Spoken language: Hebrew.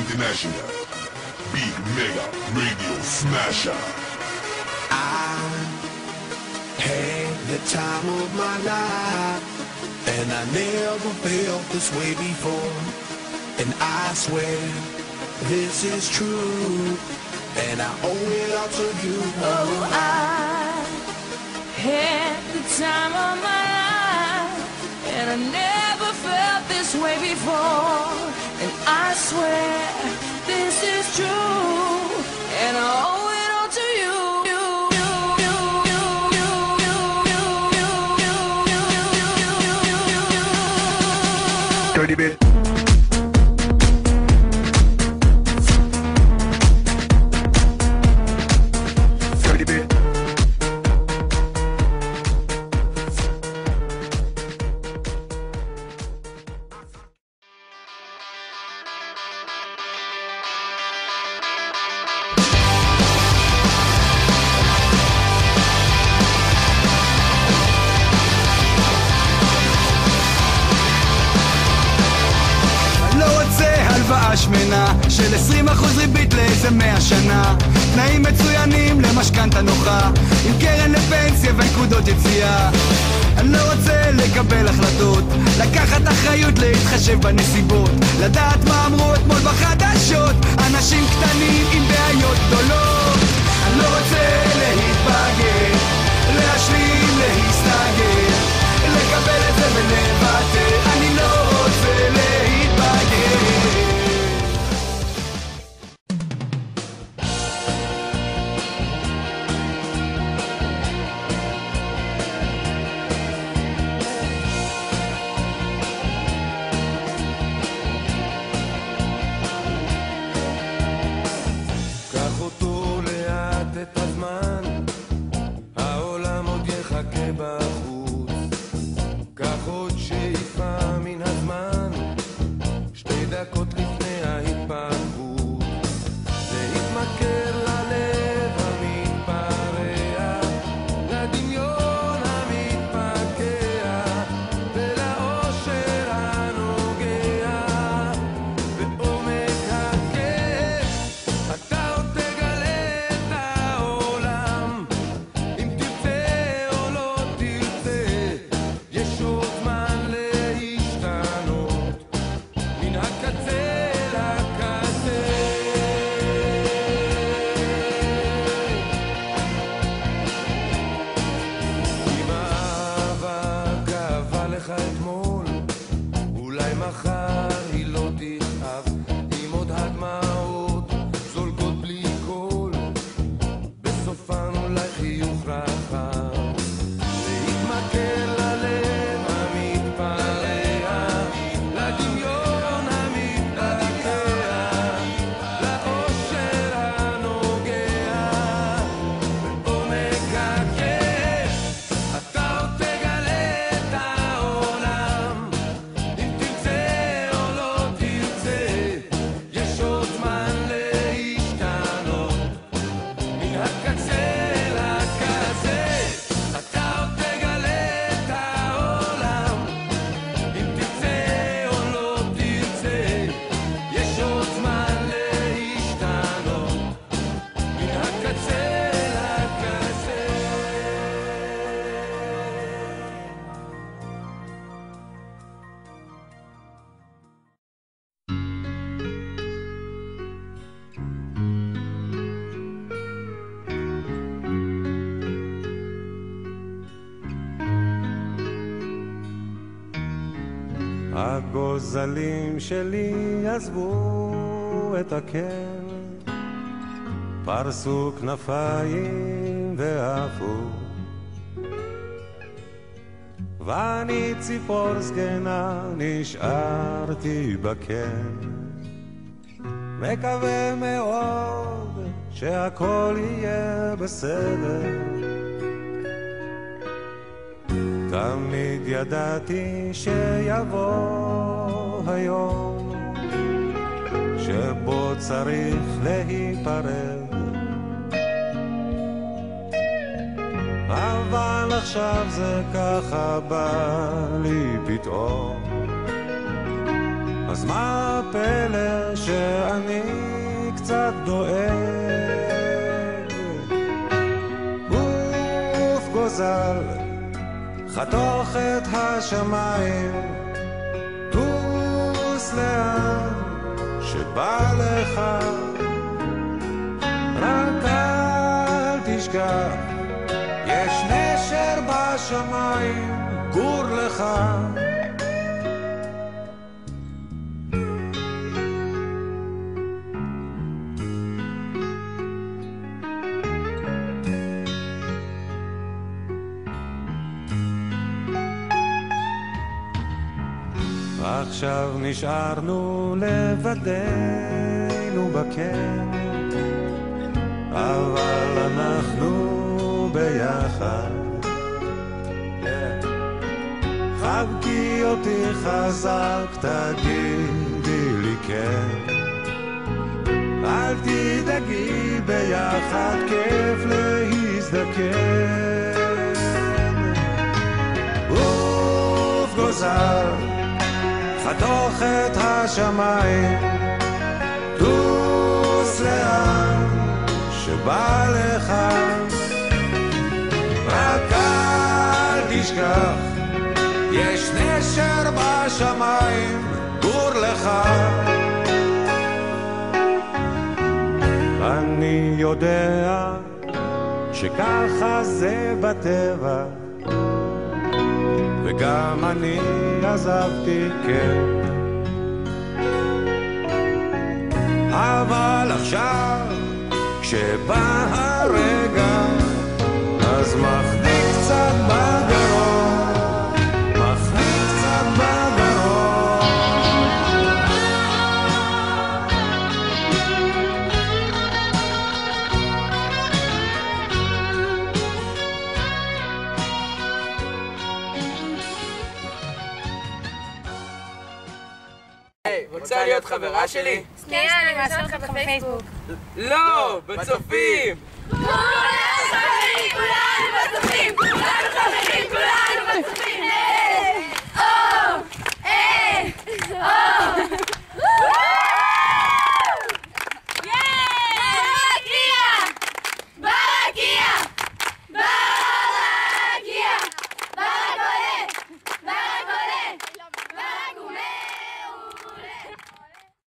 International Big Mega Radio Smasher. I had the time of my life, and I never felt this way before. And I swear this is true, and I owe it all to you. Oh, I had the time of my life, and I never felt this way before. And I swear this is true, and I owe it all to you. Dirty bit. שמנה של 20% ריבית לאיזה 100 שנה, תנאים מצוינים למשכנתה נוחה, עם קרן לפנסיה ונקודות יציאה. אני לא רוצה לקבל החלטות, לקחת אחריות, להתחשב בנסיבות, לדעת מה אמרו אתמול בחדשות, אנשים קטנים עם בעיות גדולות. אני לא רוצה להתבגר, להשלים, להסתגר, לקבל את זה ולוותר. אני לא רוצה להתבגר. הגוזלים שלי עזבו את הקן, פרסו כנפיים ועפו, ואני ציפור זקנה נשארתי בקן, מקווה מאוד שהכל יהיה בסדר. תמיד ידעתי שיבוא היום שבו צריך להיפרד, אבל עכשיו זה ככה בא לי פתאום, אז מה הפלא שאני קצת דואג? גוף גוזל, חתוך את השמיים, טוס לאן שבא לך, רק אל תשכח, יש נשר בשמיים, גור לך. עכשיו נשארנו לבדנו בקן, אבל אנחנו ביחד. חבקי אותי חזק, תגידי לי כן, אל תדאגי, ביחד כיף להזדקן. עוף גוזל, חתוך את השמיים, טוס לאן שבא לך, רק אל תשכח, יש נשר בשמיים, גור לך. אני יודע שככה זה בטבע, וגם אני עזבתי, כן, אבל עכשיו כשבא הרגע אז מחניק קצת בגרון, מחניק קצת בגרון. רוצה להיות חברה שלי? שנייה, אני מאשר אותך בפייסבוק. לא, בצופים! כולנו חברים, כולנו בצופים! כולנו חברים, כולנו בצופים!